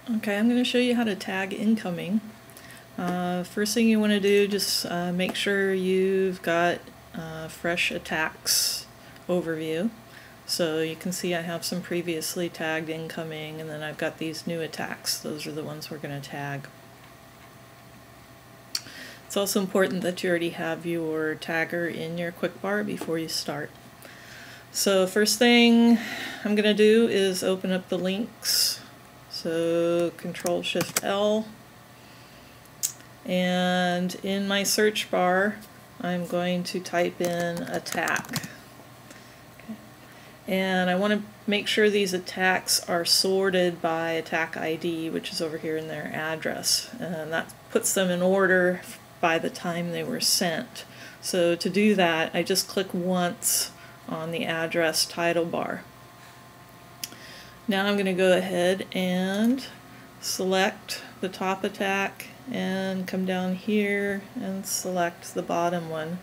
Okay, I'm going to show you how to tag incoming. First thing you want to do, just make sure you've got fresh attacks overview. So you can see I have some previously tagged incoming, and then I've got these new attacks. Those are the ones we're going to tag. It's also important that you already have your tagger in your quick bar before you start. So first thing I'm going to do is open up the links. So Control-Shift-L, and in my search bar I'm going to type in attack. Okay. And I want to make sure these attacks are sorted by attack ID, which is over here in their address, and that puts them in order by the time they were sent. So to do that, I just click once on the address title bar. Now I'm going to go ahead and select the top attack and come down here and select the bottom one.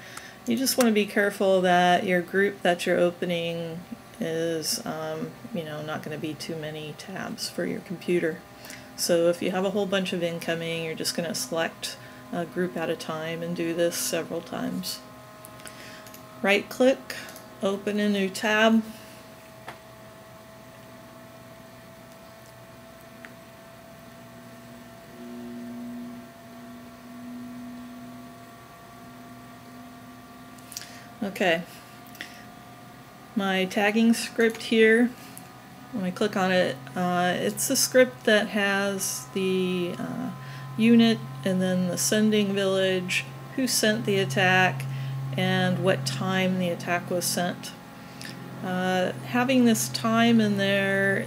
You just want to be careful that your group that you're opening is not going to be too many tabs for your computer. So if you have a whole bunch of incoming, you're just going to select a group at a time and do this several times. Right click, open a new tab. Okay, my tagging script here, when I click on it, it's a script that has the unit and then the sending village, who sent the attack, and what time the attack was sent. Having this time in there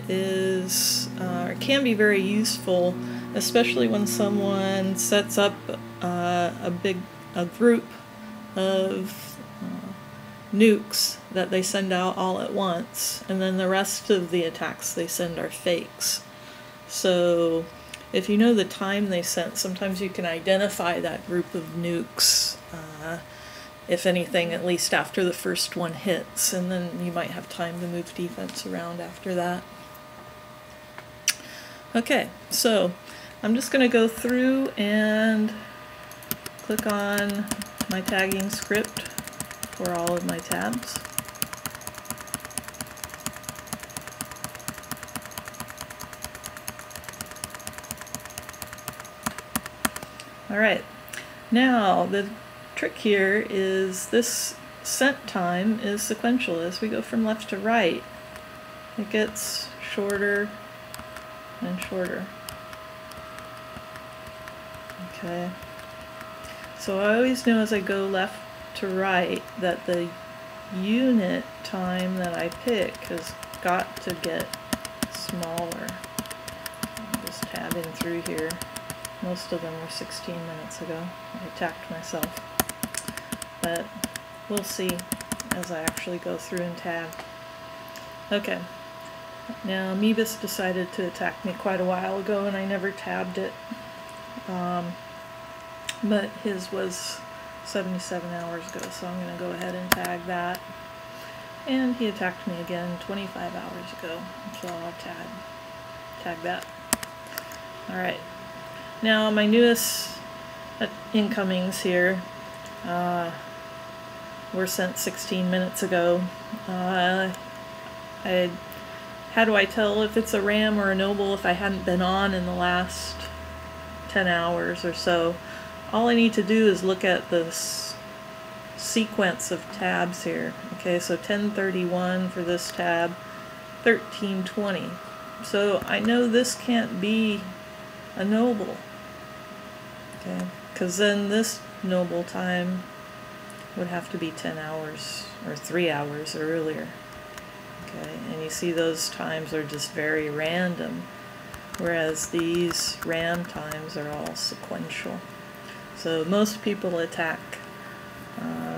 can be very useful, especially when someone sets up a group of nukes that they send out all at once, and then the rest of the attacks they send are fakes. So if you know the time they sent, sometimes you can identify that group of nukes, if anything, at least after the first one hits, and then you might have time to move defense around after that. Okay, so I'm just going to go through and click on my tagging script for all of my tabs. Alright, now the trick here is this sent time is sequential. As we go from left to right, it gets shorter and shorter. Okay, so I always know as I go left to right that the unit time that I pick has got to get smaller. I'm just tabbing through here. Most of them were 16 minutes ago. I attacked myself. But we'll see as I actually go through and tab. Okay. Now Mebus decided to attack me quite a while ago and I never tabbed it. But his was 77 hours ago, so I'm going to go ahead and tag that. And he attacked me again 25 hours ago, so I'll tag that. Alright. Now my newest incomings here were sent 16 minutes ago. How do I tell if it's a RAM or a Noble if I hadn't been on in the last 10 hours or so? All I need to do is look at this sequence of tabs here. Okay, so 1031 for this tab, 1320. So I know this can't be a Noble. Okay, because then this Noble time would have to be 10 hours or 3 hours earlier. Okay, and you see those times are just very random, whereas these RAM times are all sequential. So most people attack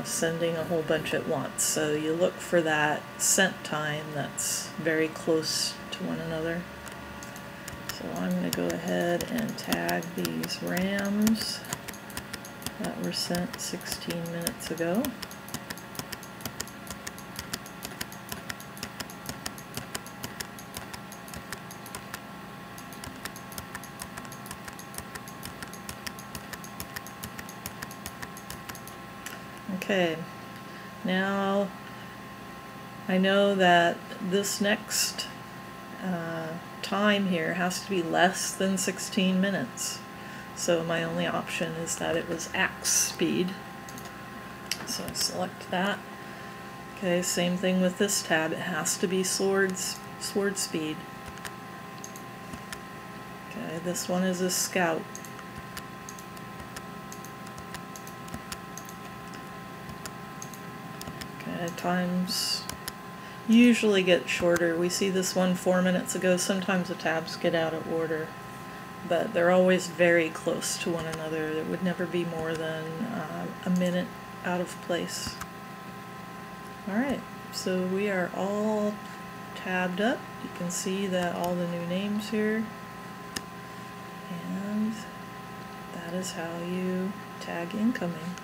sending a whole bunch at once, so you look for that sent time that's very close to one another. So I'm going to go ahead and tag these RAMs that were sent 16 minutes ago. Okay, now I know that this next time here has to be less than 16 minutes. So my only option is that it was axe speed. So I select that. Okay, same thing with this tab. It has to be sword speed. Okay, this one is a scout. Okay, times usually get shorter. We see this one 4 minutes ago. Sometimes the tabs get out of order, but they're always very close to one another. It would never be more than a minute out of place. Alright, so we are all tabbed up. You can see that all the new names here, and that is how you tag incoming.